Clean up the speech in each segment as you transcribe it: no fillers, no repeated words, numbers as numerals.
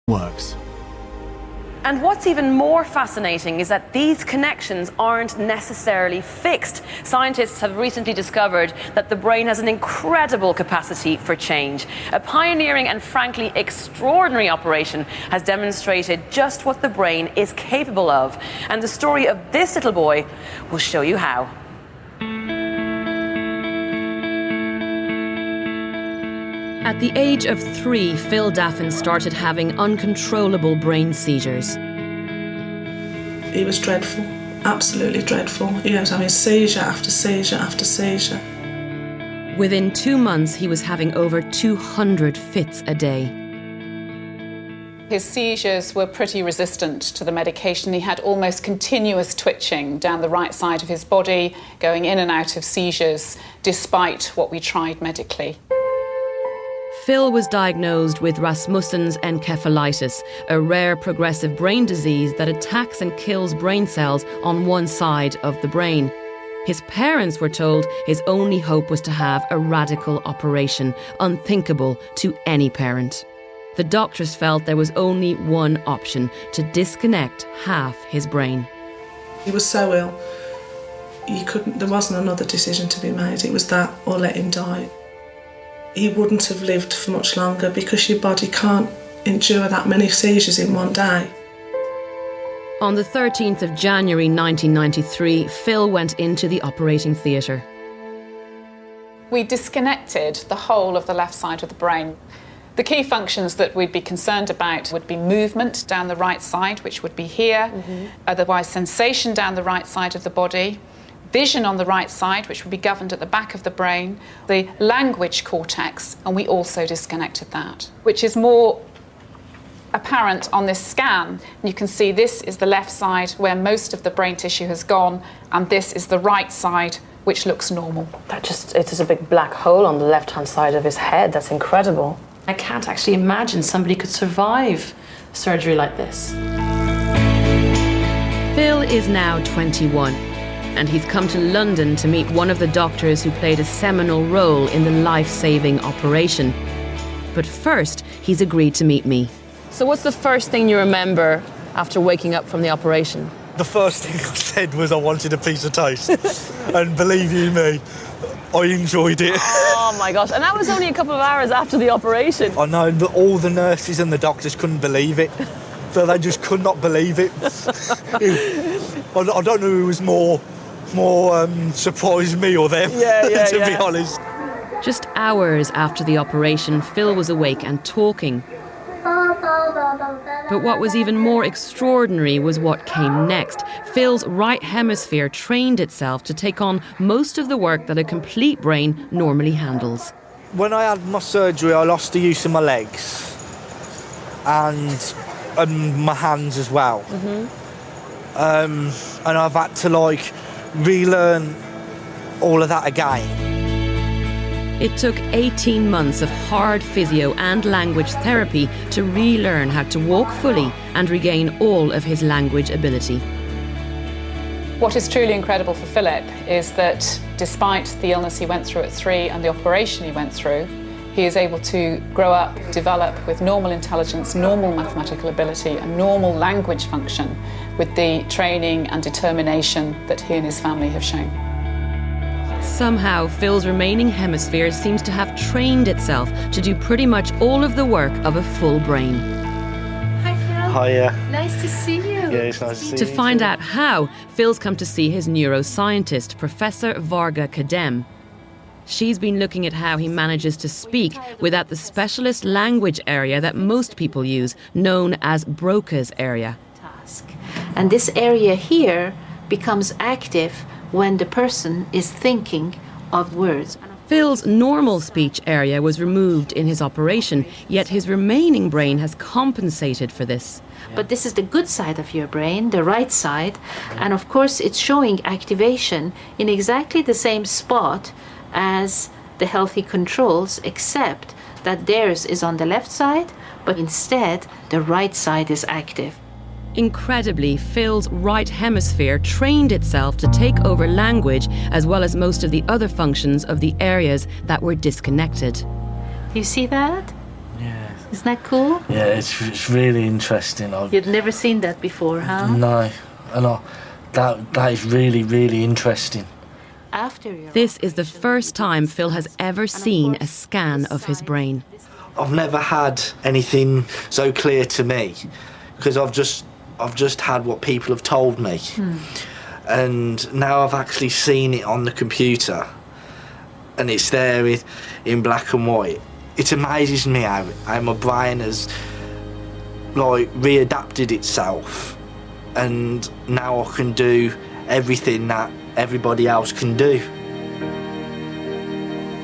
works. And what's even more fascinating is that these connections aren't necessarily fixed. Scientists have recently discovered that the brain has an incredible capacity for change. A pioneering and frankly extraordinary operation has demonstrated just what the brain is capable of. And the story of this little boy will show you how. At the age of 3, Phil Daffin started having uncontrollable brain seizures. He was dreadful, absolutely dreadful. He was having seizure after seizure after seizure. Within 2 months, he was having over 200 fits a day. His seizures were pretty resistant to the medication. He had almost continuous twitching down the right side of his body, going in and out of seizures, despite what we tried medically. Phil was diagnosed with Rasmussen's encephalitis, a rare progressive brain disease that attacks and kills brain cells on one side of the brain. His parents were told his only hope was to have a radical operation, unthinkable to any parent. The doctors felt there was only one option: to disconnect half his brain. He was so ill, there wasn't another decision to be made. It was that or let him die. He wouldn't have lived for much longer because your body can't endure that many seizures in one day. On the 13th of January 1993, Phil went into the operating theatre. We disconnected the whole of the left side of the brain. The key functions that we'd be concerned about would be movement down the right side, which would be here, otherwise sensation down the right side of the body, vision on the right side, which would be governed at the back of the brain, the language cortex, and we also disconnected that, which is more apparent on this scan. You can see this is the left side where most of the brain tissue has gone, and this is the right side, which looks normal. It is a big black hole on the left-hand side of his head. That's incredible. I can't actually imagine somebody could survive surgery like this. Phil is now 21. And he's come to London to meet one of the doctors who played a seminal role in the life-saving operation. But first, he's agreed to meet me. So what's the first thing you remember after waking up from the operation? The first thing I said was I wanted a piece of toast. And believe you me, I enjoyed it. Oh my gosh, and that was only a couple of hours after the operation. I know, but all the nurses and the doctors couldn't believe it. So they just could not believe it. I don't know who was more surprised, me or them, to be honest. Just hours after the operation, Phil was awake and talking. But what was even more extraordinary was what came next. Phil's right hemisphere trained itself to take on most of the work that a complete brain normally handles. When I had my surgery, I lost the use of my legs and my hands as well. And I've had to relearn all of that again. It took 18 months of hard physio and language therapy to relearn how to walk fully and regain all of his language ability. What is truly incredible for Philip is that despite the illness he went through at 3 and the operation he went through, he is able to grow up, develop with normal intelligence, normal mathematical ability and normal language function with the training and determination that he and his family have shown. Somehow, Phil's remaining hemisphere seems to have trained itself to do pretty much all of the work of a full brain. Hi, Phil. Hiya. Nice to see you. Yeah, it's nice to see you. To find out how, Phil's come to see his neuroscientist, Professor Varga Kadem. She's been looking at how he manages to speak without the specialist language area that most people use, known as Broca's area. And this area here becomes active when the person is thinking of words. Phil's normal speech area was removed in his operation, yet his remaining brain has compensated for this. But this is the good side of your brain, the right side, and of course it's showing activation in exactly the same spot as the healthy controls, except that theirs is on the left side, but instead the right side is active. Incredibly, Phil's right hemisphere trained itself to take over language as well as most of the other functions of the areas that were disconnected. You see that? Yeah. Isn't that cool? Yeah, it's really interesting. You'd never seen that before, huh? No, and that is really, really interesting. This is the first time Phil has ever seen a scan of his brain. I've never had anything so clear to me, because I've just had what people have told me. And now I've actually seen it on the computer and it's there in black and white. It amazes me how my brain has like readapted itself, and now I can do everything that everybody else can do.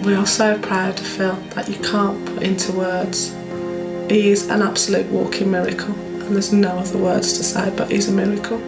We are so proud of Phil that you can't put into words. He is an absolute walking miracle, and there's no other words to say, but he's a miracle.